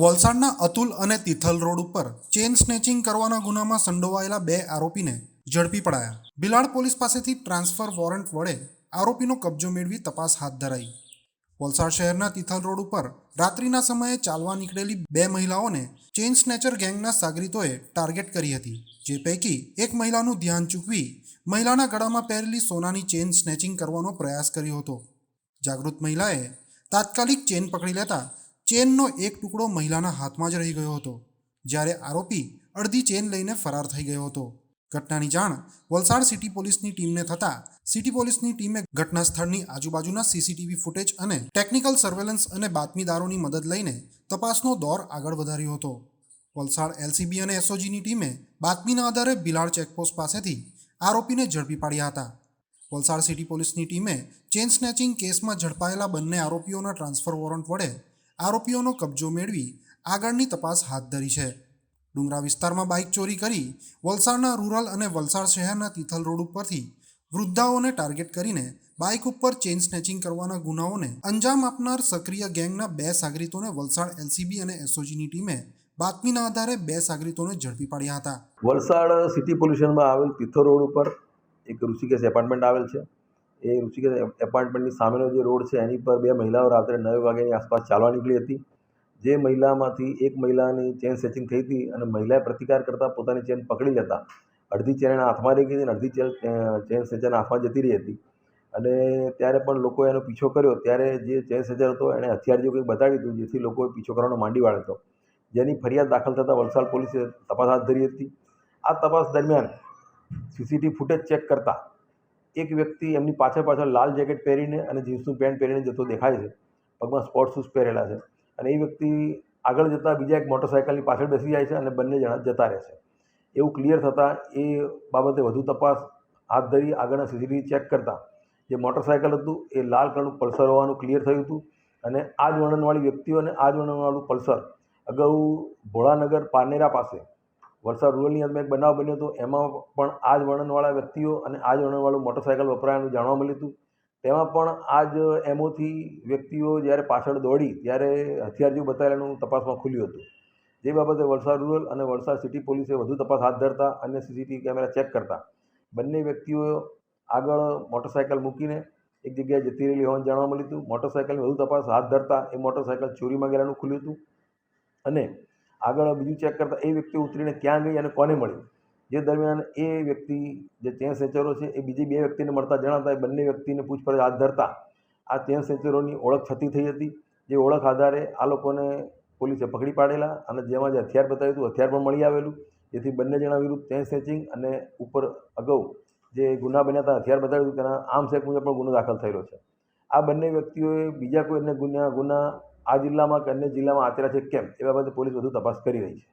વલસાડના અતુલ અને તિથલ રોડ ઉપર ચેન સ્નેચિંગ કરવાના ગુનામાં સંડોવાયેલા બે આરોપીને ઝડપી પડાયા. ભિલાડ પોલીસ પાસેથી ટ્રાન્સફર વોરંટ વડે આરોપીનો કબજો મેળવી તપાસ હાથ ધરાઈ. વલસાડ શહેરના તિથલ રોડ ઉપર રાત્રિના સમયે ચાલવા નીકળેલી બે મહિલાઓને ચેઇન સ્નેચર ગેંગના સાગરીતોએ ટાર્ગેટ કરી હતી, જે પૈકી એક મહિલાનું ધ્યાન ચૂકવી મહિલાના ગળામાં પહેરેલી સોનાની ચેન સ્નેચિંગ કરવાનો પ્રયાસ કર્યો હતો. જાગૃત મહિલાએ તાત્કાલિક ચેન પકડી લેતા ચેનનો એક ટુકડો મહિલાના હાથમાં જ રહી ગયો હતો, જ્યારે આરોપી અડધી ચેન લઈને ફરાર થઈ ગયો હતો. ઘટનાની જાણ વલસાડ સિટી પોલીસની ટીમને થતાં સિટી પોલીસની ટીમે ઘટના સ્થળની આજુબાજુના સીસીટીવી ફૂટેજ અને ટેકનિકલ સર્વેલન્સ અને બાતમીદારોની મદદ લઈને તપાસનો દોર આગળ વધાર્યો હતો. વલસાડ એલસીબી અને એસઓજીની ટીમે બાતમીના આધારે ભિલાડ ચેકપોસ્ટ પાસેથી આરોપીને ઝડપી પાડ્યા હતા. વલસાડ સિટી પોલીસની ટીમે ચેન સ્નેચિંગ કેસમાં ઝડપાયેલા બંને આરોપીઓના ટ્રાન્સફર વોરંટ વડે આરોપીઓનો કબજો મેળવી આગળની તપાસ હાથ ધરી છે. ડુંગરા વિસ્તારમાં બાઇક ચોરી કરી વલસાડના રૂરલ અને વલસાડ શહેરના તિથલ રોડ ઉપરથી વૃદ્ધાઓને ટાર્ગેટ કરીને બાઇક ઉપર ચેઇન સ્નેચિંગ કરવાના ગુનાઓને અંજામ આપનાર સક્રિય ગેંગના બે સાગરીતોને વલસાડ એલસીબી અને એસઓજીની ટીમે બાતમીના આધારે બે સાગરીતોને ઝડપી પાડ્યા હતા. વલસાડ સિટી પોલીસ સ્ટેશનમાં આવેલ તિથલ રોડ ઉપર એક ઋષિકેશ એપાર્ટમેન્ટ આવેલ છે. એ ઋષિકેશ એપાર્ટમેન્ટની સામેનો જે રોડ છે એની પર બે મહિલાઓ રાત્રે 9 વાગ્યાની આસપાસ ચાલવા નીકળી હતી. જે મહિલામાંથી એક મહિલાની ચેન સ્નેચિંગ થઈ હતી અને મહિલાએ પ્રતિકાર કરતાં પોતાની ચેન પકડી લેતા અડધી ચેન એના હાથમાં રહી ગઈ હતી અને અડધી ચેન સ્નેચરના હાથમાં જતી રહી હતી. અને ત્યારે પણ લોકોએ એનો પીછો કર્યો, ત્યારે જે ચેન સ્નેચર હતો એણે હથિયાર જેવું કંઈક બતાવી દીધું, જેથી લોકોએ પીછો કરવાનો માંડી વાળ્યો હતો. જેની ફરિયાદ દાખલ થતાં વલસાડ પોલીસે તપાસ હાથ ધરી હતી. આ તપાસ દરમિયાન સીસીટીવી ફૂટેજ ચેક કરતા એક વ્યક્તિ એમની પાછળ લાલ જેકેટ પહેરીને અને જીન્સનું પેન્ટ પહેરીને જતો દેખાય છે. પગમાં સ્પોર્ટ શૂઝ પહેરેલા છે અને એ વ્યક્તિ આગળ જતાં બીજા એક મોટરસાઇકલની પાછળ બેસી જાય છે અને બંને જણા જતા રહે છે. એવું ક્લિયર થતાં એ બાબતે વધુ તપાસ હાથ ધરી આગળના સીસીટીવી ચેક કરતાં જે મોટરસાઇકલ હતું એ લાલ કલરનું પલ્સર હોવાનું ક્લિયર થયું હતું. અને આ જ વર્ણનવાળી વ્યક્તિઓ અને આ જ વર્ણનવાળું પલ્સર અગાઉ ભોળાનગર પારનેરા પાસે વલસાડ રૂરલની અંદર એક બનાવ બન્યો હતો. એમાં પણ આ જ વર્ણનવાળા વ્યક્તિઓ અને આ જ વર્ણનવાળું મોટરસાઇકલ વપરાયાનું જાણવા મળ્યું હતું. તેમાં પણ આ જ એમોથી વ્યક્તિઓ જ્યારે પાછળ દોડી ત્યારે હથિયાર જેવું બતાવેલાનું તપાસમાં ખુલ્યું હતું. જે બાબતે વલસાડ રૂરલ અને વલસાડ સિટી પોલીસે વધુ તપાસ હાથ ધરતા અન્ય સીસીટીવી કેમેરા ચેક કરતા બંને વ્યક્તિઓ આગળ મોટરસાઇકલ મૂકીને એક જગ્યાએ જતી રહેલી હોવાનું જાણવા મળ્યું હતું. મોટરસાઇકલની વધુ તપાસ હાથ ધરતા એ મોટરસાઇકલ ચોરીમાં ગયેલાનું ખુલ્યું હતું. અને આગળ બીજું ચેક કરતાં એ વ્યક્તિ ઉતરીને ક્યાં ગઈ અને કોને મળી. જે દરમિયાન એ વ્યક્તિ જે ચેન સ્નેચરો છે એ બીજી બે વ્યક્તિને મળતા જણાતા એ બંને વ્યક્તિને પૂછપરછ હાથ ધરતા આ ચેન સ્નેચરોની ઓળખ થતી થઈ હતી. જે ઓળખ આધારે આ લોકોને પોલીસે પકડી પાડેલા અને જેમાં જે હથિયાર બતાવ્યું હતું હથિયાર પણ મળી આવેલું, જેથી બંને જણા વિરુદ્ધ ચેન સ્નેચિંગ અને ઉપર અગાઉ જે ગુના બન્યા હતા હથિયાર બતાવ્યું હતું તેના આર્મ્સ એક્ટ મુજબ પણ ગુનો દાખલ થયેલો છે. આ બંને વ્યક્તિઓએ બીજા કોઈ અન્ય ગુના આ જિલ્લામાં કે અન્ય જિલ્લામાં આચર્યા છે કેમ એ બાબતે પોલીસ વધુ તપાસ કરી રહી છે.